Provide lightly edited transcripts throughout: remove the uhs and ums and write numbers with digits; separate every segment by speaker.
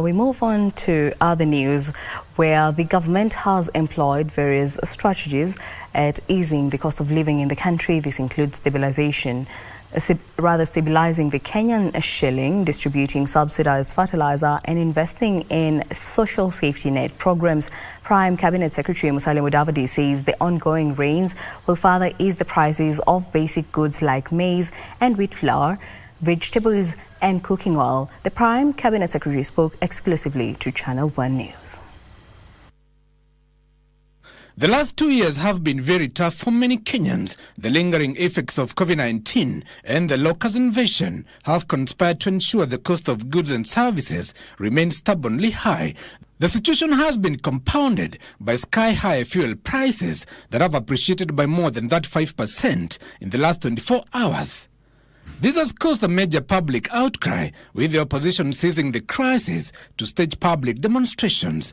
Speaker 1: We move on to other news where the government has employed various strategies at easing the cost of living in the country. This includes stabilizing the Kenyan shilling, distributing subsidized fertilizer and investing in social safety net programs. Prime Cabinet Secretary Musalia Mudavadi says the ongoing rains will further ease the prices of basic goods like maize and wheat flour, vegetables and cooking oil. The Prime Cabinet Secretary spoke exclusively to Channel 1 News.
Speaker 2: The last 2 years have been very tough for many Kenyans. The lingering effects of COVID-19 and the locust invasion have conspired to ensure the cost of goods and services remains stubbornly high. The situation has been compounded by sky-high fuel prices that have appreciated by more than 5% in the last 24 hours. This has caused a major public outcry, with the opposition seizing the crisis to stage public demonstrations.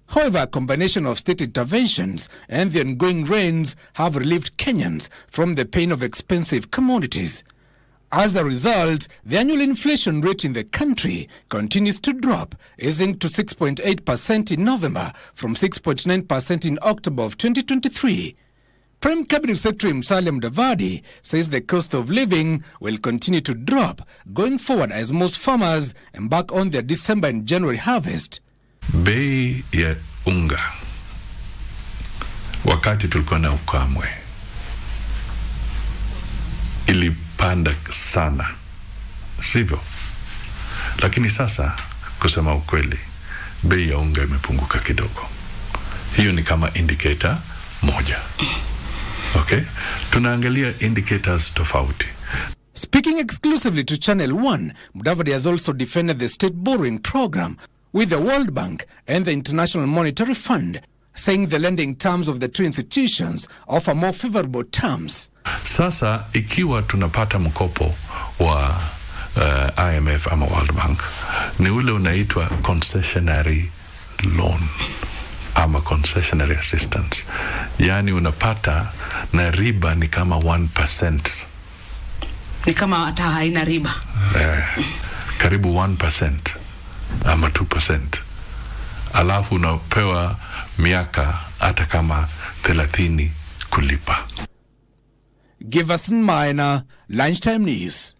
Speaker 2: However, a combination of state interventions and the ongoing rains have relieved Kenyans from the pain of expensive commodities. As a result, the annual inflation rate in the country continues to drop, easing to 6.8% in November from 6.9% in October of 2023. Prime Cabinet Secretary Musalia Mudavadi says the cost of living will continue to drop going forward as most farmers embark on their December and January harvest.
Speaker 3: Bei ya unga wakati tulikuwa na ukame ilipanda sana, sivyo? Lakini sasa kusema ukweli, bei ya unga imepunguka kidogo. Hiyo ni kama indicator moja. Okay, tunaangalia indicators tofauti.
Speaker 2: Speaking exclusively to Channel 1, Mudavadi has also defended the state borrowing program with the World Bank and the International Monetary Fund, saying the lending terms of the two institutions offer more favorable terms.
Speaker 3: Sasa ikiwa tunapata mkopo wa IMF ama World Bank, ni ule unaitwa concessionary loan ama concessionary assistance. Yani unapata na riba ni kama 1%.
Speaker 4: Ni kama hata haina riba.
Speaker 3: Karibu 1% ama 2%. Alafu unapewa miaka hata kama 30 kulipa.
Speaker 2: Give us Minor Lunchtime News.